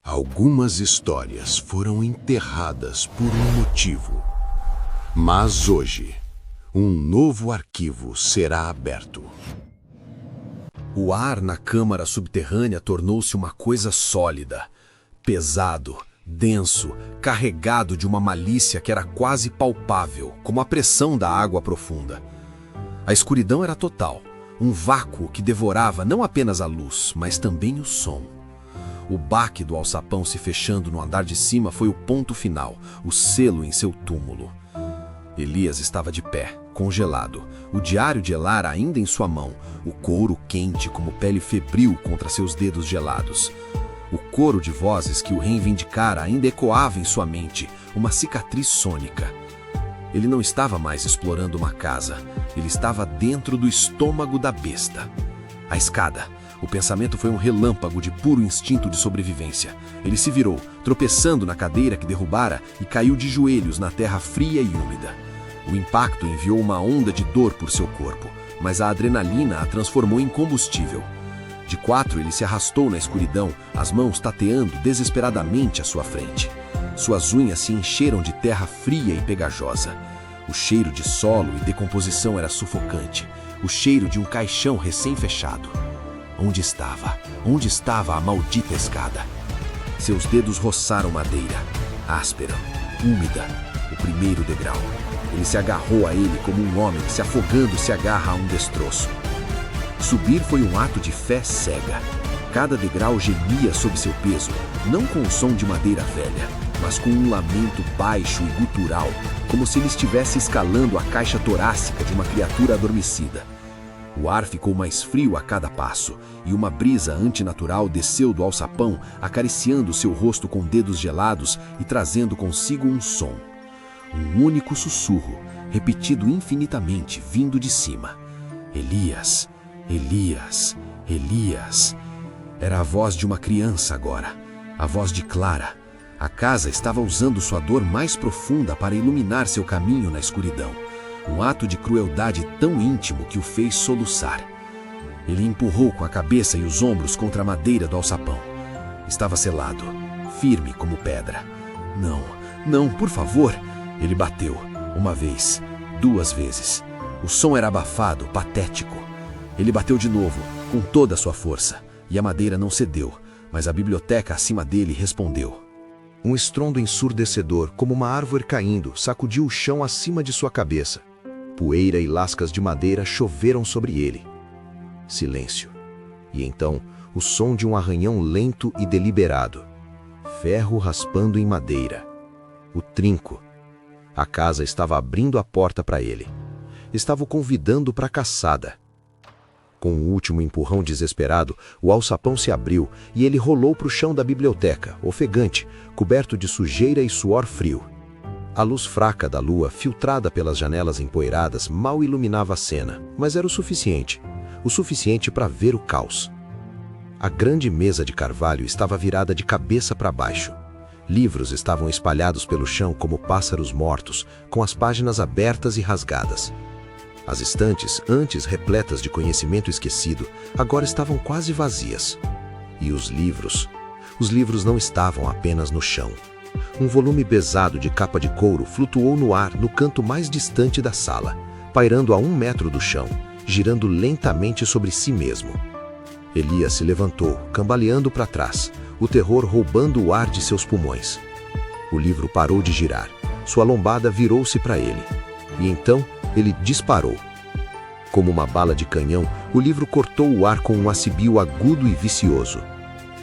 Algumas histórias foram enterradas por um motivo. Mas hoje, um novo arquivo será aberto. O ar na câmara subterrânea tornou-se uma coisa sólida, pesado, denso, carregado de uma malícia que era quase palpável, como a pressão da água profunda. A escuridão era total, um vácuo que devorava não apenas a luz, mas também o som. O baque do alçapão se fechando no andar de cima foi o ponto final, o selo em seu túmulo. Elias estava de pé, congelado, o diário de Elara ainda em sua mão, o couro quente como pele febril contra seus dedos gelados. O coro de vozes que o reivindicara ainda ecoava em sua mente, uma cicatriz sônica. Ele não estava mais explorando uma casa, ele estava dentro do estômago da besta. A escada. O pensamento foi um relâmpago de puro instinto de sobrevivência. Ele se virou, tropeçando na cadeira que derrubara e caiu de joelhos na terra fria e úmida. O impacto enviou uma onda de dor por seu corpo, mas a adrenalina a transformou em combustível. De quatro, ele se arrastou na escuridão, as mãos tateando desesperadamente à sua frente. Suas unhas se encheram de terra fria e pegajosa. O cheiro de solo e decomposição era sufocante, o cheiro de um caixão recém-fechado. Onde estava? Onde estava a maldita escada? Seus dedos roçaram madeira, áspera, úmida, o primeiro degrau. Ele se agarrou a ele como um homem se afogando se agarra a um destroço. Subir foi um ato de fé cega. Cada degrau gemia sob seu peso, não com o som de madeira velha, mas com um lamento baixo e gutural, como se ele estivesse escalando a caixa torácica de uma criatura adormecida. O ar ficou mais frio a cada passo, e uma brisa antinatural desceu do alçapão, acariciando seu rosto com dedos gelados e trazendo consigo um som. Um único sussurro, repetido infinitamente, vindo de cima. Elias, Elias, Elias. Era a voz de uma criança agora, a voz de Clara. A casa estava usando sua dor mais profunda para iluminar seu caminho na escuridão. Um ato de crueldade tão íntimo que o fez soluçar. Ele empurrou com a cabeça e os ombros contra a madeira do alçapão. Estava selado, firme como pedra. Não, não, por favor! Ele bateu, uma vez, duas vezes. O som era abafado, patético. Ele bateu de novo, com toda a sua força, e a madeira não cedeu, mas a biblioteca acima dele respondeu. Um estrondo ensurdecedor, como uma árvore caindo, sacudiu o chão acima de sua cabeça. Poeira e lascas de madeira choveram sobre ele. Silêncio. E então, o som de um arranhão lento e deliberado. Ferro raspando em madeira. O trinco. A casa estava abrindo a porta para ele. Estava o convidando para a caçada. Com o último empurrão desesperado, o alçapão se abriu e ele rolou para o chão da biblioteca, ofegante, coberto de sujeira e suor frio. A luz fraca da lua, filtrada pelas janelas empoeiradas, mal iluminava a cena, mas era o suficiente para ver o caos. A grande mesa de carvalho estava virada de cabeça para baixo. Livros estavam espalhados pelo chão como pássaros mortos, com as páginas abertas e rasgadas. As estantes, antes repletas de conhecimento esquecido, agora estavam quase vazias. E os livros? Os livros não estavam apenas no chão. Um volume pesado de capa de couro flutuou no ar no canto mais distante da sala, pairando a 1 metro do chão, girando lentamente sobre si mesmo. Elias se levantou, cambaleando para trás, o terror roubando o ar de seus pulmões. O livro parou de girar, sua lombada virou-se para ele. E então ele disparou. Como uma bala de canhão, o livro cortou o ar com um assobio agudo e vicioso.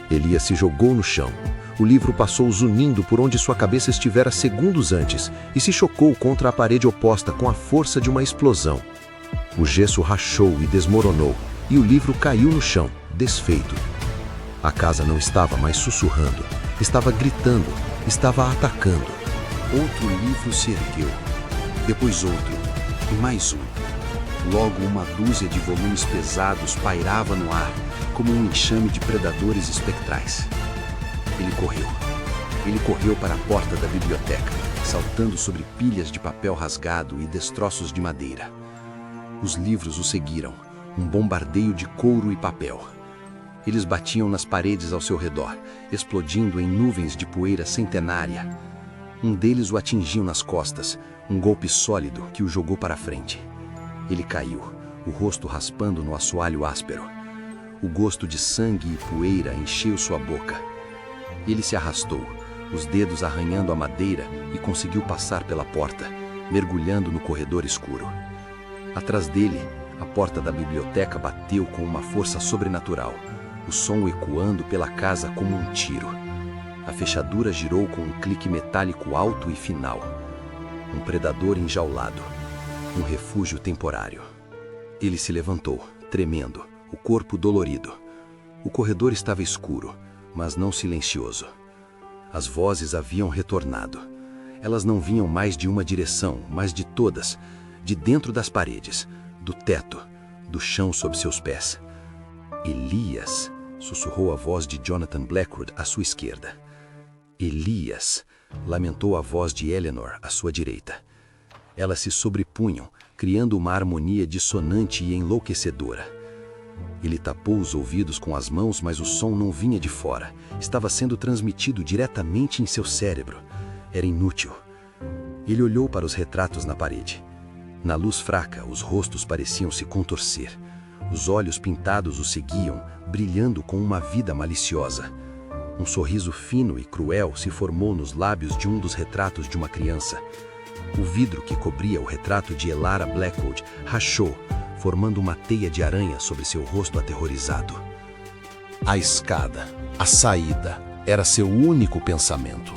Elias se jogou no chão. O livro passou zunindo por onde sua cabeça estivera segundos antes e se chocou contra a parede oposta com a força de uma explosão. O gesso rachou e desmoronou, e o livro caiu no chão, desfeito. A casa não estava mais sussurrando, estava gritando, estava atacando. Outro livro se ergueu, depois outro, e mais um. Logo uma dúzia de volumes pesados pairava no ar, como um enxame de predadores espectrais. Ele correu para a porta da biblioteca, saltando sobre pilhas de papel rasgado e destroços de madeira. Os livros o seguiram, um bombardeio de couro e papel. Eles batiam nas paredes ao seu redor, explodindo em nuvens de poeira centenária. Um deles o atingiu nas costas, um golpe sólido que o jogou para frente. Ele caiu, o rosto raspando no assoalho áspero. O gosto de sangue e poeira encheu sua boca. Ele se arrastou, os dedos arranhando a madeira, e conseguiu passar pela porta, mergulhando no corredor escuro. Atrás dele, a porta da biblioteca bateu com uma força sobrenatural, o som ecoando pela casa como um tiro. A fechadura girou com um clique metálico alto e final. Um predador enjaulado. Um refúgio temporário. Ele se levantou, tremendo, o corpo dolorido. O corredor estava escuro, mas não silencioso. As vozes haviam retornado. Elas não vinham mais de uma direção, mas de todas, de dentro das paredes, do teto, do chão sob seus pés. Elias, sussurrou a voz de Jonathan Blackwood à sua esquerda. Elias, lamentou a voz de Eleanor à sua direita. Elas se sobrepunham, criando uma harmonia dissonante e enlouquecedora. Ele tapou os ouvidos com as mãos, mas o som não vinha de fora. Estava sendo transmitido diretamente em seu cérebro. Era inútil. Ele olhou para os retratos na parede. Na luz fraca, os rostos pareciam se contorcer. Os olhos pintados o seguiam, brilhando com uma vida maliciosa. Um sorriso fino e cruel se formou nos lábios de um dos retratos de uma criança. O vidro que cobria o retrato de Elara Blackwood rachou, formando uma teia de aranha sobre seu rosto aterrorizado. A escada, a saída, era seu único pensamento.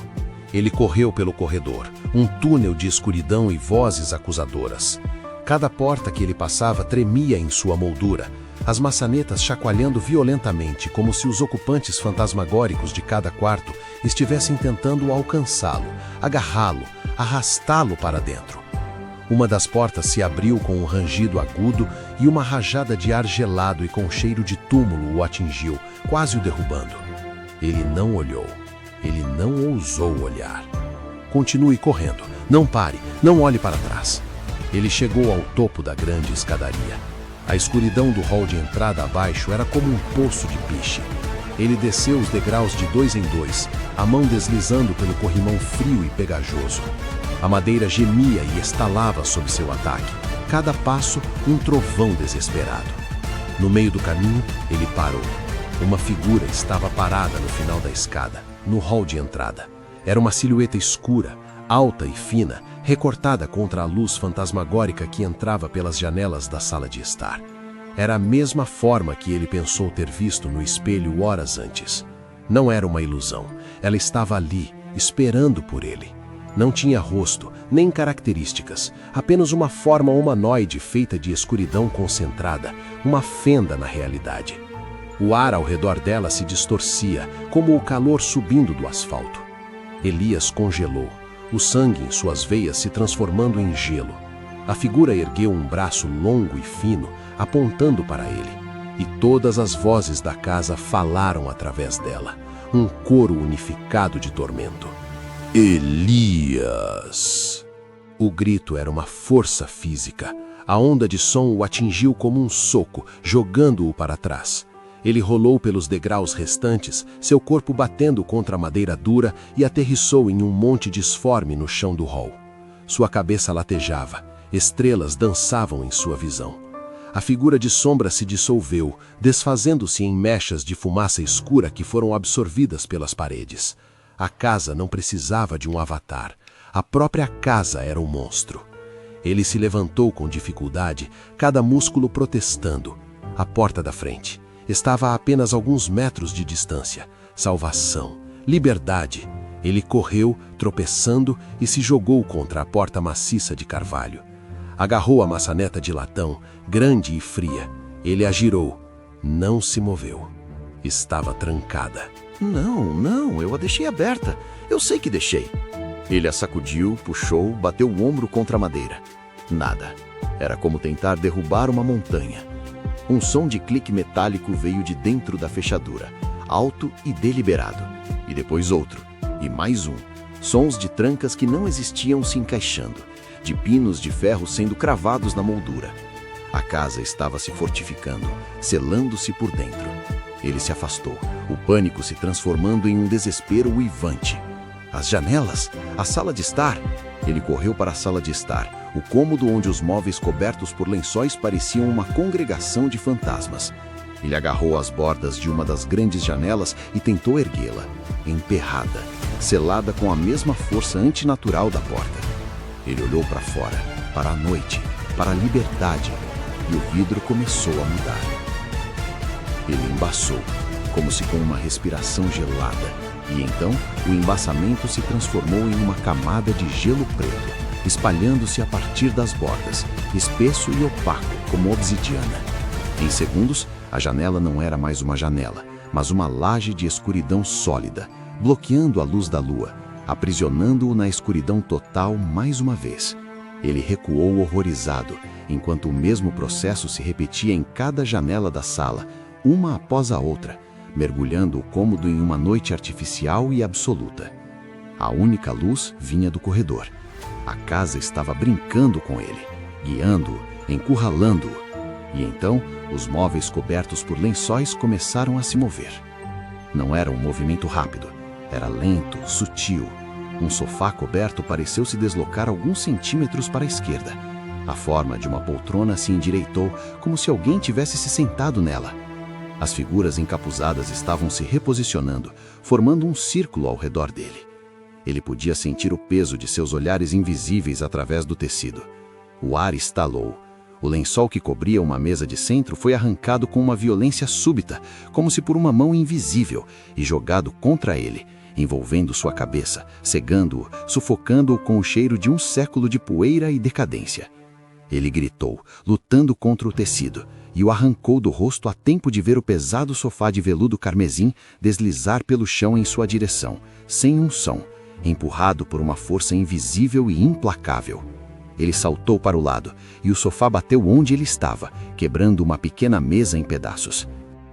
Ele correu pelo corredor, um túnel de escuridão e vozes acusadoras. Cada porta que ele passava tremia em sua moldura, as maçanetas chacoalhando violentamente, como se os ocupantes fantasmagóricos de cada quarto estivessem tentando alcançá-lo, agarrá-lo, arrastá-lo para dentro. Uma das portas se abriu com um rangido agudo e uma rajada de ar gelado e com cheiro de túmulo o atingiu, quase o derrubando. Ele não olhou. Ele não ousou olhar. Continue correndo. Não pare. Não olhe para trás. Ele chegou ao topo da grande escadaria. A escuridão do hall de entrada abaixo era como um poço de piche. Ele desceu os degraus de 2 em 2, a mão deslizando pelo corrimão frio e pegajoso. A madeira gemia e estalava sob seu ataque. Cada passo, um trovão desesperado. No meio do caminho, ele parou. Uma figura estava parada no final da escada, no hall de entrada. Era uma silhueta escura, alta e fina, recortada contra a luz fantasmagórica que entrava pelas janelas da sala de estar. Era a mesma forma que ele pensou ter visto no espelho horas antes. Não era uma ilusão. Ela estava ali, esperando por ele. Não tinha rosto, nem características, apenas uma forma humanoide feita de escuridão concentrada, uma fenda na realidade. O ar ao redor dela se distorcia, como o calor subindo do asfalto. Elias congelou, o sangue em suas veias se transformando em gelo. A figura ergueu um braço longo e fino, apontando para ele, e todas as vozes da casa falaram através dela, um coro unificado de tormento. Elias! O grito era uma força física. A onda de som o atingiu como um soco, jogando-o para trás. Ele rolou pelos degraus restantes, seu corpo batendo contra a madeira dura, e aterrissou em um monte disforme no chão do hall. Sua cabeça latejava, estrelas dançavam em sua visão. A figura de sombra se dissolveu, desfazendo-se em mechas de fumaça escura que foram absorvidas pelas paredes. A casa não precisava de um avatar. A própria casa era um monstro. Ele se levantou com dificuldade, cada músculo protestando. A porta da frente estava a apenas alguns metros de distância. Salvação, liberdade. Ele correu, tropeçando, e se jogou contra a porta maciça de carvalho. Agarrou a maçaneta de latão, grande e fria. Ele a girou. Não se moveu. Estava trancada. Não, eu a deixei aberta. Eu sei que deixei. Ele a sacudiu, puxou, bateu o ombro contra a madeira. Nada. Era como tentar derrubar uma montanha. Um som de clique metálico veio de dentro da fechadura, alto e deliberado. E depois outro, e mais um. Sons de trancas que não existiam se encaixando, de pinos de ferro sendo cravados na moldura. A casa estava se fortificando, selando-se por dentro. Ele se afastou, o pânico se transformando em um desespero uivante. As janelas! A sala de estar! Ele correu para a sala de estar, o cômodo onde os móveis cobertos por lençóis pareciam uma congregação de fantasmas. Ele agarrou as bordas de uma das grandes janelas e tentou erguê-la, emperrada, selada com a mesma força antinatural da porta. Ele olhou para fora, para a noite, para a liberdade, e o vidro começou a mudar. Ele embaçou, como se com uma respiração gelada, e então o embaçamento se transformou em uma camada de gelo preto, espalhando-se a partir das bordas, espesso e opaco como obsidiana. Em segundos, a janela não era mais uma janela, mas uma laje de escuridão sólida, bloqueando a luz da lua, aprisionando-o na escuridão total mais uma vez. Ele recuou horrorizado, enquanto o mesmo processo se repetia em cada janela da sala, uma após a outra, mergulhando o cômodo em uma noite artificial e absoluta. A única luz vinha do corredor. A casa estava brincando com ele, guiando-o, encurralando-o. E então, os móveis cobertos por lençóis começaram a se mover. Não era um movimento rápido, era lento, sutil. Um sofá coberto pareceu se deslocar alguns centímetros para a esquerda. A forma de uma poltrona se endireitou, como se alguém tivesse se sentado nela. As figuras encapuzadas estavam se reposicionando, formando um círculo ao redor dele. Ele podia sentir o peso de seus olhares invisíveis através do tecido. O ar estalou. O lençol que cobria uma mesa de centro foi arrancado com uma violência súbita, como se por uma mão invisível, e jogado contra ele, envolvendo sua cabeça, cegando-o, sufocando-o com o cheiro de um século de poeira e decadência. Ele gritou, lutando contra o tecido, e o arrancou do rosto a tempo de ver o pesado sofá de veludo carmesim deslizar pelo chão em sua direção, sem um som, empurrado por uma força invisível e implacável. Ele saltou para o lado, e o sofá bateu onde ele estava, quebrando uma pequena mesa em pedaços.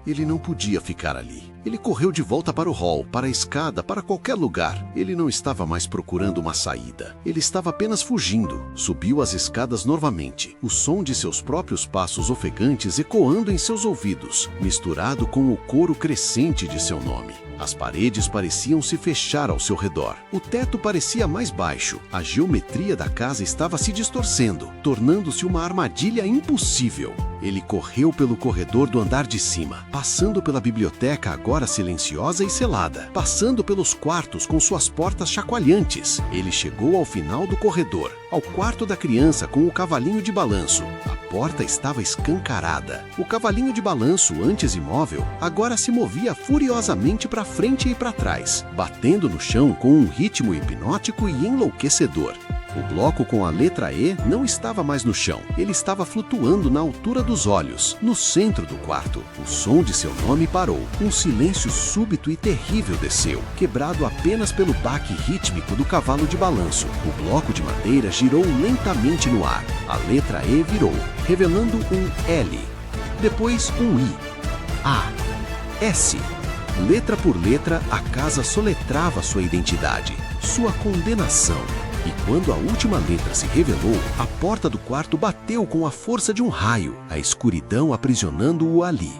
Ele não podia ficar ali. Ele correu de volta para o hall, para a escada, para qualquer lugar. Ele não estava mais procurando uma saída. Ele estava apenas fugindo. Subiu as escadas novamente, o som de seus próprios passos ofegantes ecoando em seus ouvidos, misturado com o coro crescente de seu nome. As paredes pareciam se fechar ao seu redor. O teto parecia mais baixo. A geometria da casa estava se distorcendo, tornando-se uma armadilha impossível. Ele correu pelo corredor do andar de cima, passando pela biblioteca agora silenciosa e selada, passando pelos quartos com suas portas chacoalhantes. Ele chegou ao final do corredor, ao quarto da criança com o cavalinho de balanço. A porta estava escancarada. O cavalinho de balanço, antes imóvel, agora se movia furiosamente para frente e para trás, batendo no chão com um ritmo hipnótico e enlouquecedor. O bloco com a letra E não estava mais no chão. Ele estava flutuando na altura dos olhos, no centro do quarto. O som de seu nome parou. Um silêncio súbito e terrível desceu, quebrado apenas pelo baque rítmico do cavalo de balanço. O bloco de madeira girou lentamente no ar. A letra E virou, revelando um L. Depois um I. A. S. Letra por letra, a casa soletrava sua identidade, sua condenação. E quando a última letra se revelou, a porta do quarto bateu com a força de um raio, a escuridão aprisionando-o ali.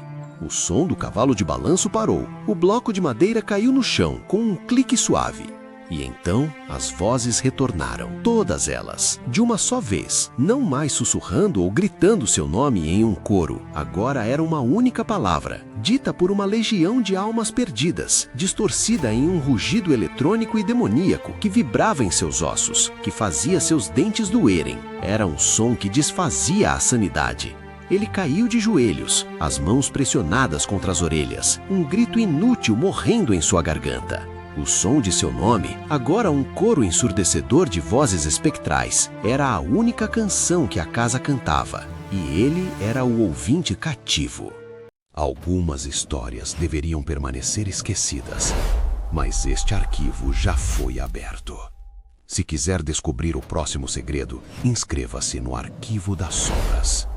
O som do cavalo de balanço parou. O bloco de madeira caiu no chão com um clique suave. E então as vozes retornaram, todas elas, de uma só vez, não mais sussurrando ou gritando seu nome em um coro. Agora era uma única palavra, dita por uma legião de almas perdidas, distorcida em um rugido eletrônico e demoníaco que vibrava em seus ossos, que fazia seus dentes doerem. Era um som que desfazia a sanidade. Ele caiu de joelhos, as mãos pressionadas contra as orelhas, um grito inútil morrendo em sua garganta. O som de seu nome, agora um coro ensurdecedor de vozes espectrais, era a única canção que a casa cantava, e ele era o ouvinte cativo. Algumas histórias deveriam permanecer esquecidas, mas este arquivo já foi aberto. Se quiser descobrir o próximo segredo, inscreva-se no Arquivo das Sombras.